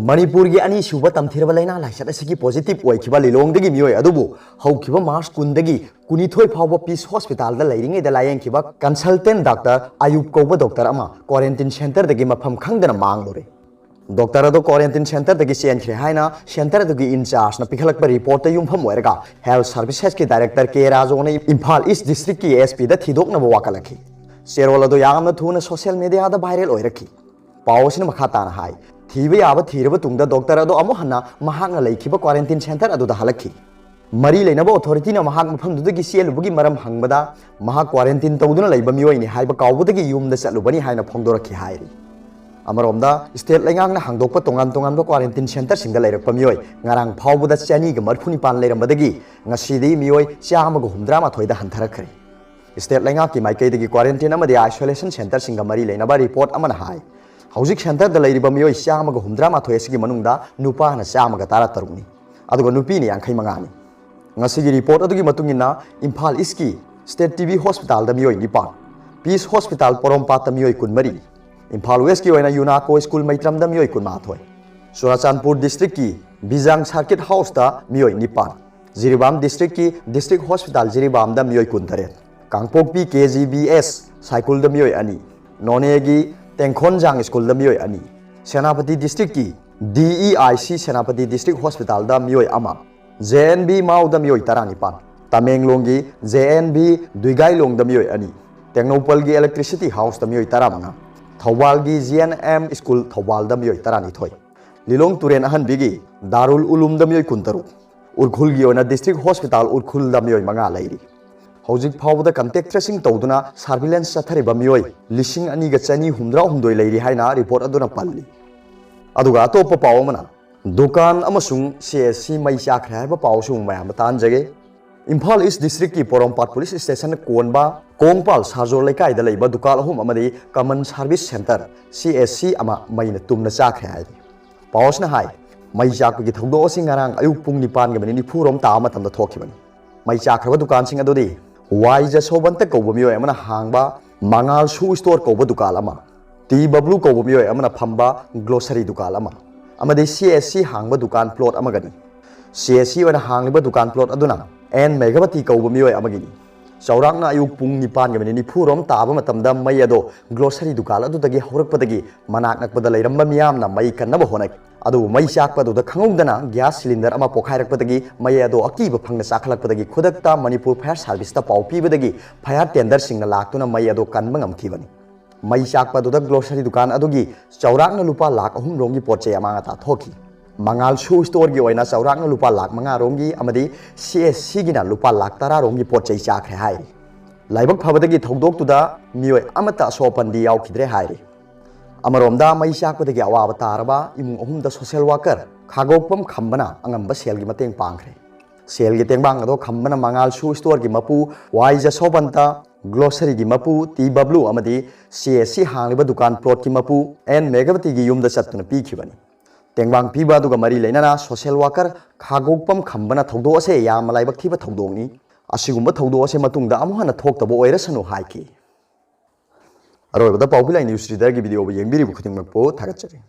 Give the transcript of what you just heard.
मणिपुर की अनी सूब तमथीरब लैना लाइसत असगी पॉजिटिव ओइखिबा लिलोंगदगी मियोय अदुबु हौखिबा मार्च कुंदगी कुनिथोय फावबा पीस हॉस्पिटल दा लैरिङै दा लायंखिबा कंसल्टेंट डॉक्टर आयुब कौबा डॉक्टर अमा क्वारंटाइन सेंटर दगी मफम खंगदना मांगलोरे डॉक्टर अदो क्वारंटाइन सेंटर दगी चेंखरे हाइना सेंटर दगी इंचार्ज न पिखलकबा रिपोर्ट युमफम ओइरगा हेल्थ सर्विसेज के डायरेक्टर के राजोने इम्फाल ईस्ट डिस्ट्रिक्ट की एसपी दा थिदोकनबा वाकलखि सेरोल अदो यामना थुना सोशल मीडिया दा वायरल ओइरखि पावसिन मखा ताना हाय थीब याब थीरब तुंगदा डॉक्टर अदो अमु हन्ना महांगना लैखिबा क्वारंटाइन सेंटर अदुदा हलखि मरी लेनबा अथॉरिटी ना महांग मफमदुदगी सेलुबगी मरम हंगबदा महा क्वारंटाइन तौदुना लैबा मियोइनि हाइबा कावबदगी युमदा चलुबनी हाइना फोंदोरखि हाइरि अमरोमदा स्टेट लैंगांगना हांगदोकपा तोंगान तोंगानबा क्वारंटाइन सेंटर सिंगदा लैरकपा मियोइ ngarang फावबदा चानी ग मरफुनि पान लैरमबदगी ngasiदी मियोइ चामग हुमद्रा माथोइदा हंथरखरे स्टेट लैंगा की माइकैदगी क्वारंटाइन अमदि आइसोलेशन सेंटर सिंगा मरी लेनबा रिपोर्ट अमना हाइ हौजिक सेंटर द लैरिबा मियोइ चामग हुमद्रा माथोइ असगी मनुंगदा नुपाना चामग तारा तरुनी अदुगा नुपीनि यांखै मंगानि ngasiगी रिपोर्ट अदुगी मतुंगिना इम्फाल ईस्ट की स्टेट टीबी हॉस्पिटल द मियोइ निपान पीस हॉस्पिटल पोरोमपात द मियोइ कुनमरी इम्फाल वेस्ट की ओइना यूनाको स्कूल मैत्रम द मियोइ कुनमाथोइ चुराचांदपुर डिस्ट्रिक्ट की बिजांग सर्किट हाउस द मियोइ निपान जिरीबाम डिस्ट्रिक्ट की डिस्ट्रिक्ट हॉस्पिटल जिरीबाम द मियोइ कुनतरेत कांगपोकपी केजीबीएस साइकुल द मियोइ अनि नोनेगी तेंखोनजांग स्कूल द मियोइ अनि सेनापति डिस्ट्रिक्ट की डीईआईसी सेनापति डिस्ट्रिक्ट हॉस्पिटल द मियोइ अमा जेएनबी माउ द मियोइ तरानिपान तमेंगलोंगी जेएनबी दुइगाइलोंग द मियोइ अनि तेंगनोपल की इलेक्ट्रिसिटी हाउस द मियोइ तरामंगा थौबाल की जीएनएम स्कूल थौबाल द मियोइ तरानिथोइ लिलोंग तुरेन अहनबिगी दारुल उलूम द मियोइ कुंतरु उरखुल की ओना डिस्ट्रिक्ट हॉस्पिटल उरखुल द मियोइ मंगा लैरि हौजिक फावबदा कंटेक्ट ट्रेसिंग तौदुना सर्विलेंस चथरिबा मियोइ लिसिंग अनिगा चनी हुमद्रा हुमदोइ लैरि हाइना रिपोर्ट अदुना पल्ली अदुगा अतोप पाव अमना दुकान अमसुंग सीएससी मई चाखरे हाइबा पावसु मयाम तानजगे इम्फाल ईस्ट डिस्ट्रिक्ट की पोरोमपाट पुलिस स्टेशन कोनबा कोंगपाल साजोर लेकाय द लैबा दुकान अहुम अमदि कॉमन सर्विस सेंटर सीएससी अमा मईना तुमना चाखरे हाइ पावसना हाइ मई चाकपगी थौदो सिंग ngarang अयुक पुंग निपान गमनि निफुरोम ता मतमदा थोखिबनि मई चाखरबा दुकान सिंग अदुदि वाई जसोबंत कौब मियोय अमना हांगबा मंगाल शू स्टोर कौब दुकान अमा टी बबलू कौब मियोय अमना फंबा ग्लोसरी दुकान अमा अमदि सीएससी हांगबा दुकान प्लॉट अमगनि सीएससी ओना हांगलिबा दुकान प्लॉट अदुना एन मेगावती कौब मियोय अमगिनी चौरांगना अयुक पुंग निपान गमनि निफुरोम ताबा मतमदा मई अदो ग्लोसरी दुकान अदुदगी हौरकपदगी मनाक नकपदा लैरम्बा मियामना मई कन्नबा होनाय अदु मई चाकपदुदा खंगौदना गैस सिलिंडर अमा पोखाइरकपदगी मई अदो अकीब फंगना चाखलकपदगी खुदकता मणिपुर फायर सर्विस ता पाउ पीबदगी फायर टेंडर सिंगना लाक्तुना मई अदो कन्बा ngamkhibani मई चाकपदुदा ग्लोसरी दुकान अदुगी चौरांगना लुपा लाख अहुम रोंगी पोचे अमांगा ता थोखी मंगाल शू स्टोर की ओइना चौरांगना लुपा लाख मंगा रोंगी अमदी सीएससी गिना लुपा लाख तरा रोंगी पोचे चाखरे हाइ लाइबक फबदगी थौदोक्तुदा मियोय अमता सोपनदी यावखिद्रे हाइरि अमरोमदा मई चाकपदगी अवाब तारबा इमुंग अहुमदा सोशल वर्कर खागोकपम खंबना अंगंबा सेलगी मतेंग पांखरे सेलगी तेंगबांग अदो खंबना मंगाल शू स्टोर की मपू वाई जसोबंता ग्लोसरी की मपू टी बबलू अमदी सीएससी हांगलिबा दुकान प्लॉट की मपू एन मेगावती की युमदा चत्तुना पीखिबनी तेंगबांग पीबा दुगा मरी लेनाना सोशल वर्कर खागोकपम खंबना थौदो असे याम लाइबक थीबा थौदोंनी असिगुम्बा थौदो असे मतुंगदा अमुहना थोक्तबो ओइरसनु हाइखि अरोबदा पाउपिलाई न्यूज रीडर की वीडियो येंबिरिबु खुदिंगमकपो थागतचरी।